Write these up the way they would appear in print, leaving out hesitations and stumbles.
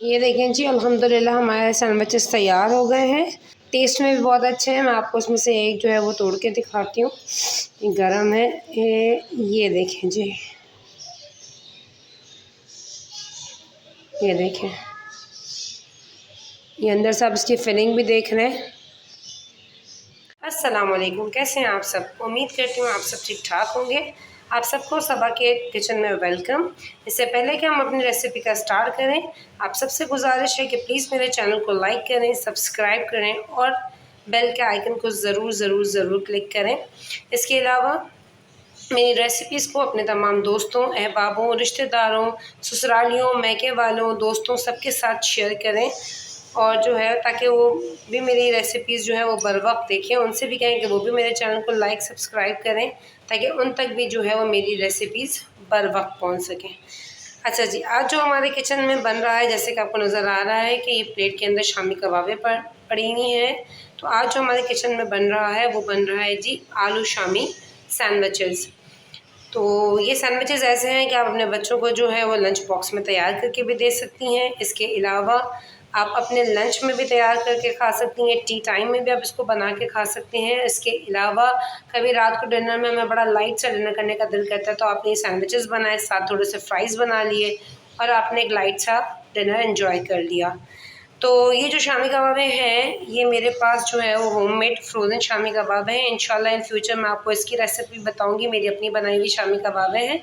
ये देखें जी, अल्हम्दुलिल्लाह हमारे सैंडविचेस तैयार हो गए हैं। टेस्ट में भी बहुत अच्छे हैं। मैं आपको उसमें से एक जो है वो तोड़ के दिखाती हूँ। ये गरम है। ये देखें जी, ये देखें, ये अंदर से आप इसकी फिलिंग भी देख रहे हैं। अस्सलाम वालेकुम, कैसे हैं आप सब? उम्मीद करती हूँ आप सब ठीक ठाक होंगे। आप सबको सबा के किचन में वेलकम। इससे पहले कि हम अपनी रेसिपी का स्टार्ट करें, आप सबसे गुजारिश है कि प्लीज़ मेरे चैनल को लाइक करें, सब्सक्राइब करें और बेल के आइकन को ज़रूर क्लिक करें। इसके अलावा मेरी रेसिपीज़ को अपने तमाम दोस्तों, अहबाबों, रिश्तेदारों, ससुरालियों, मैके वालों, दोस्तों सबके साथ शेयर करें और जो है ताकि वो भी मेरी रेसिपीज़ जो है वो बर वक्त देखें। उनसे भी कहें कि वो भी मेरे चैनल को लाइक सब्सक्राइब करें ताकि उन तक भी जो है वो मेरी रेसिपीज़ बर वक्त पहुँच सकें। अच्छा जी, आज जो हमारे किचन में बन रहा है, जैसे कि आपको नज़र आ रहा है कि ये प्लेट के अंदर शामी कबाबें पड़ी हुई हैं। तो आज जो हमारे किचन में बन रहा है वो बन रहा है जी आलू शामी सैंडविचेज़। तो ये सैंडविचेज़ ऐसे हैं कि आप अपने बच्चों को जो है वो लंच बॉक्स में तैयार करके भी दे सकती हैं। इसके अलावा आप अपने लंच में भी तैयार करके खा सकती हैं, टी टाइम में भी आप इसको बना के खा सकते हैं। इसके अलावा कभी रात को डिनर में हमें बड़ा लाइट सा डिनर करने का दिल करता है तो आपने ये सैंडविचेज़ बनाए, साथ थोड़े से फ्राइज़ बना लिए और आपने एक लाइट सा डिनर एंजॉय कर लिया। तो ये जो शामी कबाबें हैं, ये मेरे पास जो है वो होममेड फ्रोज़न शामी कबाब हैं। इंशाल्लाह इन फ्यूचर मैं आपको इसकी रेसिपी बताऊंगी। मेरी अपनी बनाई हुई शामी कबाबें हैं,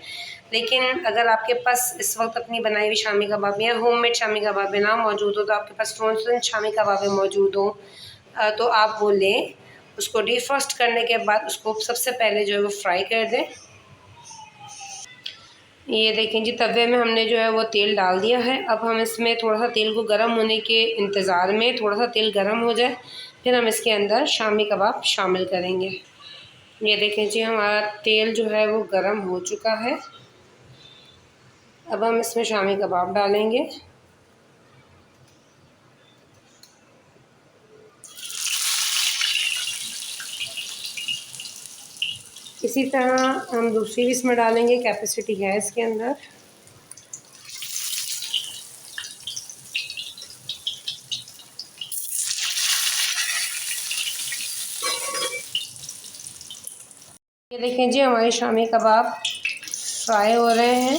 लेकिन अगर आपके पास इस वक्त अपनी बनाई हुई शामी कबाबें या होममेड शामी कबाबें ना मौजूद हो, तो आपके पास फ्रोज़न शामी कबाबें मौजूद हो तो आप वो लें। उसको डीफ्रॉस्ट करने के बाद उसको सबसे पहले जो है वो फ्राई कर दें। ये देखें जी, तवे में हमने जो है वो तेल डाल दिया है। अब हम इसमें थोड़ा सा तेल को गर्म होने के इंतज़ार में, थोड़ा सा तेल गर्म हो जाए फिर हम इसके अंदर शामी कबाब शामिल करेंगे। ये देखें जी, हमारा तेल जो है वो गर्म हो चुका है। अब हम इसमें शामी कबाब डालेंगे। इसी तरह हम दूसरी भी इसमें डालेंगे, कैपेसिटी है इसके अंदर। ये देखें जी, हमारे शामी कबाब फ्राई हो रहे हैं।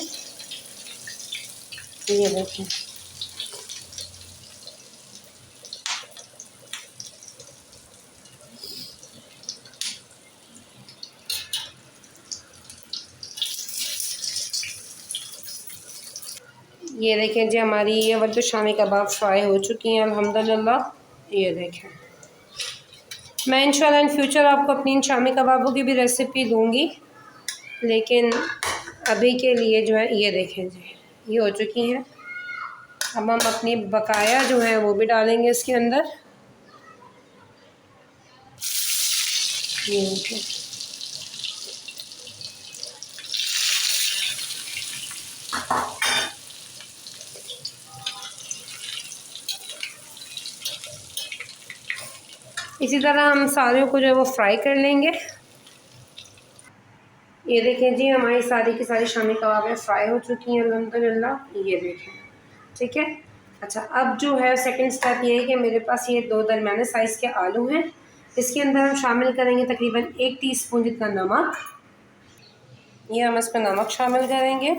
ये देखें, ये देखें जी, हमारी ये वाली तो शामी कबाब फ्राई हो चुकी हैं अल्हम्दुलिल्लाह। ये देखें, मैं इंशाल्लाह इन फ्यूचर आपको अपनी इन शामी कबाबों की भी रेसिपी दूंगी, लेकिन अभी के लिए जो है ये देखें जी, ये हो चुकी हैं। अब हम अपनी बकाया जो है वो भी डालेंगे इसके अंदर। ये देखें, इसी तरह हम सारे को जो है वो फ्राई कर लेंगे। ये देखें जी, हमारी सारी की सारी शामी कबाबें फ्राई हो चुकी हैं अल्हम्दुलिल्लाह। ये देखें, ठीक है। अच्छा, अब जो है सेकंड स्टेप ये है कि मेरे पास ये दो दरमियाने साइज़ के आलू हैं। इसके अंदर हम शामिल करेंगे तकरीबन 1 टीस्पून जितना नमक। ये हम इसमें नमक शामिल करेंगे।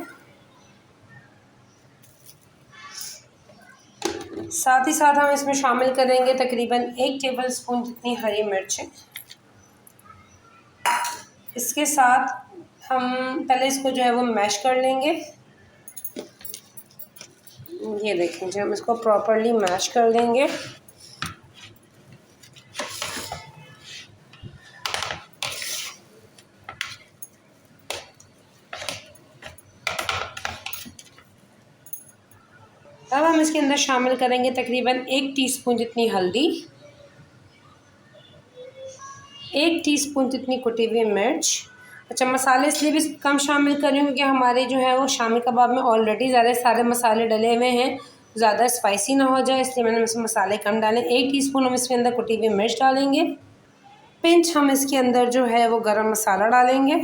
साथ ही साथ हम इसमें शामिल करेंगे तकरीबन 1 टेबल स्पून जितनी हरी मिर्चें। इसके साथ हम पहले इसको जो है वो मैश कर लेंगे। ये देखें जी, हम इसको प्रॉपर्ली मैश कर देंगे। अब हम इसके अंदर शामिल करेंगे तकरीबन 1 टीस्पून जितनी हल्दी, 1 टीस्पून जितनी कुटी हुई मिर्च। अच्छा, मसाले इसलिए भी कम शामिल कर रही हूँ क्योंकि हमारे जो है वो शामी कबाब में ऑलरेडी ज़्यादा सारे मसाले डले हुए हैं, ज़्यादा स्पाइसी ना हो जाए, इसलिए मैंने इसमें मसाले कम डाले। 1 टीस्पून हम इसके अंदर कुटी हुई मिर्च डालेंगे। पिंच हम इसके अंदर जो है वो गरम मसाला डालेंगे।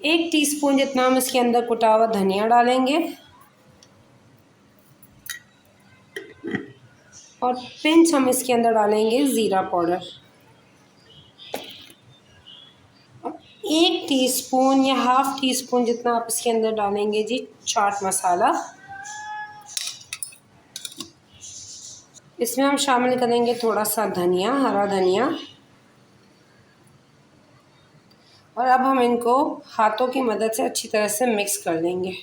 1 टीस्पून जितना हम इसके अंदर कुटा हुआ धनिया डालेंगे। और पिंच हम इसके अंदर डालेंगे ज़ीरा पाउडर। 1 टीस्पून या हाफ़ टी स्पून जितना आप इसके अंदर डालेंगे जी चाट मसाला। इसमें हम शामिल करेंगे थोड़ा सा धनिया, हरा धनिया। और अब हम इनको हाथों की मदद से अच्छी तरह से मिक्स कर देंगे।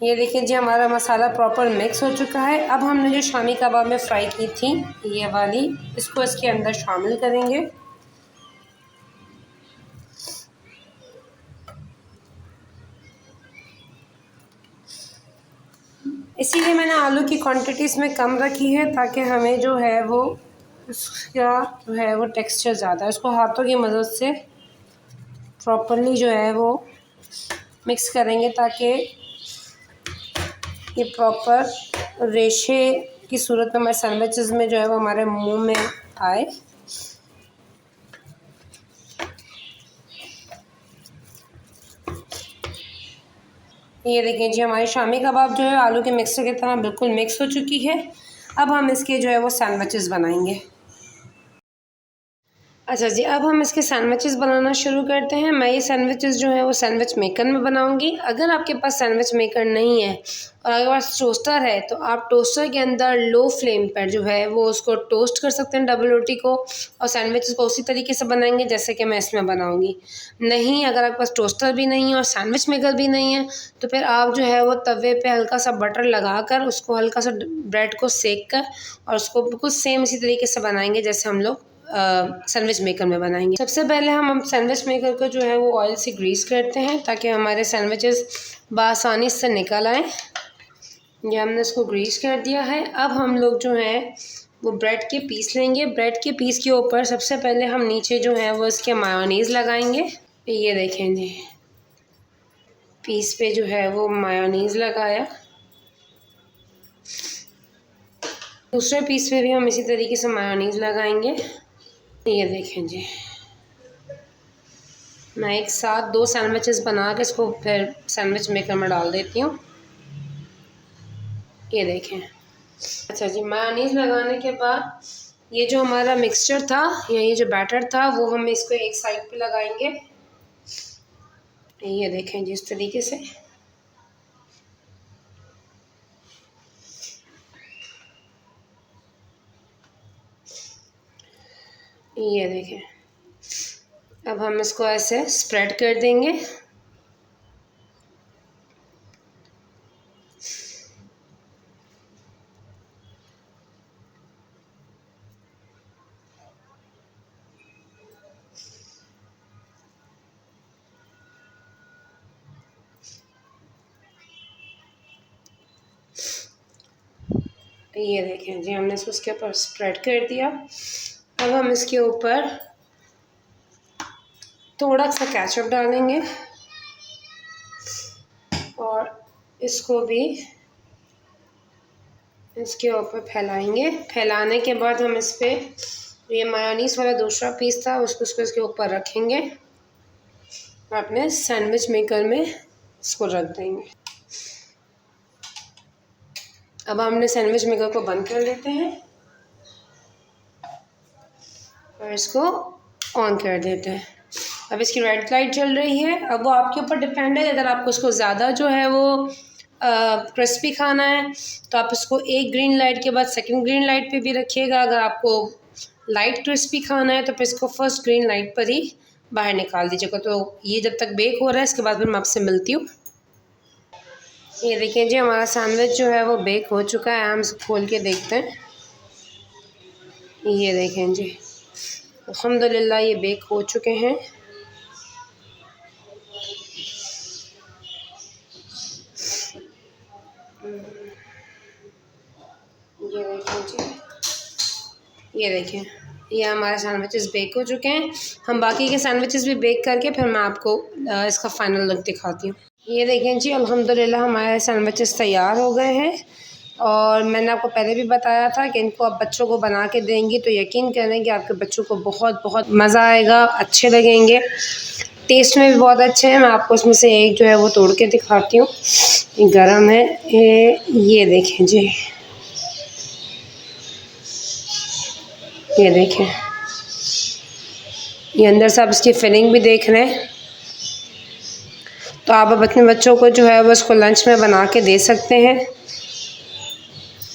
ये देखिए जी हमारा मसाला प्रॉपर मिक्स हो चुका है। अब हमने जो शामी कबाब में फ्राई की थी ये वाली, इसको इसके अंदर शामिल करेंगे। इसीलिए मैंने आलू की क्वांटिटी इसमें कम रखी है ताकि हमें जो है वो उसका जो है वो टेक्सचर ज़्यादा है। उसको हाथों की मदद से प्रॉपरली जो है वो मिक्स करेंगे ताकि ये प्रॉपर रेशे की सूरत में हमारे सैंडविचेस में जो है वो हमारे मुंह में आए। ये देखिए जी हमारी शामी कबाब जो है आलू के मिक्सर की तरह बिल्कुल मिक्स हो चुकी है। अब हम इसके जो है वो सैंडविचेस बनाएंगे। अच्छा जी, अब हम इसके सैंडविचेस बनाना शुरू करते हैं। मैं ये सैंडविचेस जो है वो सैंडविच मेकर में बनाऊंगी। अगर आपके पास सैंडविच मेकर नहीं है और अगर पास टोस्टर है तो आप टोस्टर के अंदर लो फ्लेम पर जो है वो उसको टोस्ट कर सकते हैं डबल रोटी को, और सैंडविचेस को उसी तरीके से बनाएंगे जैसे कि मैं इसमें बनाऊँगी। नहीं, अगर आपके पास टोस्टर भी नहीं है और सैंडविच मेकर भी नहीं है तो फिर आप जो है वो तवे पर हल्का सा बटर लगा कर उसको हल्का सा ब्रेड को सेक कर और उसको बिल्कुल सेम इसी तरीके से बनाएंगे जैसे हम लोग सैंडविच मेकर में बनाएंगे। सबसे पहले हम सैंडविच मेकर को जो है वो ऑयल से ग्रीस करते हैं ताकि हमारे सैंडविचेस बआसानी से निकल आए। ये हमने इसको ग्रीस कर दिया है। अब हम लोग जो है वो ब्रेड के पीस लेंगे। ब्रेड के पीस के ऊपर सबसे पहले हम नीचे जो है वो इसके मायोनीज़ लगाएंगे। ये देखें जी, पीस पे जो है वो मायोनीज़ लगाया। दूसरे पीस पे भी हम इसी तरीके से मायोनीज़ लगाएंगे। ये देखें जी, मैं एक साथ 2 सैंडविचेस बना के इसको फिर सैंडविच मेकर में डाल देती हूँ। ये देखें। अच्छा जी, मेयोनीज़ लगाने के बाद ये जो हमारा मिक्सचर था या ये जो बैटर था वो हम इसको एक साइड पे लगाएंगे। ये देखें जी, इस तरीके से। ये देखें, अब हम इसको ऐसे स्प्रेड कर देंगे। ये देखें जी, हमने इसको उसके ऊपर स्प्रेड कर दिया। अब हम इसके ऊपर थोड़ा सा केचप डालेंगे और इसको भी इसके ऊपर फैलाएंगे। फैलाने के बाद हम इस पर ये मायोनीज़ वाला दूसरा पीस था उसको इसके ऊपर रखेंगे और अपने सैंडविच मेकर में इसको रख देंगे। अब हमने सैंडविच मेकर को बंद कर देते हैं और इसको ऑन कर देते हैं। अब इसकी रेड लाइट चल रही है। अब वो आपके ऊपर डिपेंड है, अगर आपको इसको ज़्यादा जो है वो क्रिस्पी खाना है तो आप इसको एक ग्रीन लाइट के बाद सेकंड ग्रीन लाइट पे भी रखिएगा। अगर आपको लाइट क्रिस्पी खाना है तो फिर इसको फर्स्ट ग्रीन लाइट पर ही बाहर निकाल दीजिएगा। तो ये जब तक बेक हो रहा है इसके बाद फिर मैं आपसे मिलती हूँ। ये देखिए जी, हमारा सैंडविच जो है वो बेक हो चुका है। हम इसको खोल के देखते हैं। ये देखें जी, अल्हम्दुलिल्लाह ये बेक हो चुके हैं। ये देखें जी, ये देखें, ये हमारे सैंडविचेस बेक हो चुके हैं। हम बाकी के सैंडविचेस भी बेक करके फिर मैं आपको इसका फ़ाइनल लुक दिखाती हूँ। ये देखें जी, अल्हम्दुलिल्लाह हमारे सैंडविचेस तैयार हो गए हैं। और मैंने आपको पहले भी बताया था कि इनको आप बच्चों को बना के देंगी तो यकीन करें कि आपके बच्चों को बहुत बहुत मज़ा आएगा, अच्छे लगेंगे, टेस्ट में भी बहुत अच्छे हैं। मैं आपको इसमें से एक जो है वो तोड़ के दिखाती हूँ। ये गरम है, ये देखें जी, ये देखें, ये अंदर से आप इसकी फिलिंग भी देख रहे हैं। तो आप अब अपने बच्चों को जो है वो इसको लंच में बना के दे सकते हैं,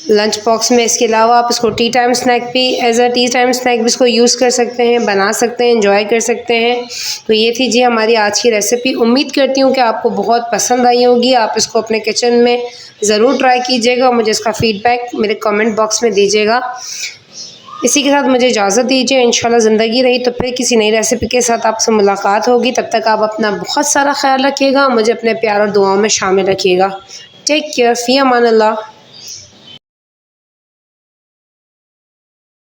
लंच बॉक्स में। इसके अलावा आप इसको टी टाइम स्नैक भी as a tea time snack भी इसको यूज़ कर सकते हैं, बना सकते हैं, एंजॉय कर सकते हैं। तो ये थी जी हमारी आज की रेसिपी। उम्मीद करती हूँ कि आपको बहुत पसंद आई होगी। आप इसको अपने किचन में ज़रूर ट्राई कीजिएगा और मुझे इसका फ़ीडबैक मेरे कमेंट बॉक्स में दीजिएगा। इसी के साथ मुझे इजाज़त दीजिए। इंशाल्लाह ज़िंदगी रही तो फिर किसी नई रेसिपी के साथ आपसे मुलाकात होगी। तब तक आप अपना बहुत सारा ख्याल रखिएगा, मुझे अपने प्यार और दुआओं में शामिल रखिएगा। टेक केयर, फ़ी अमान अल्लाह।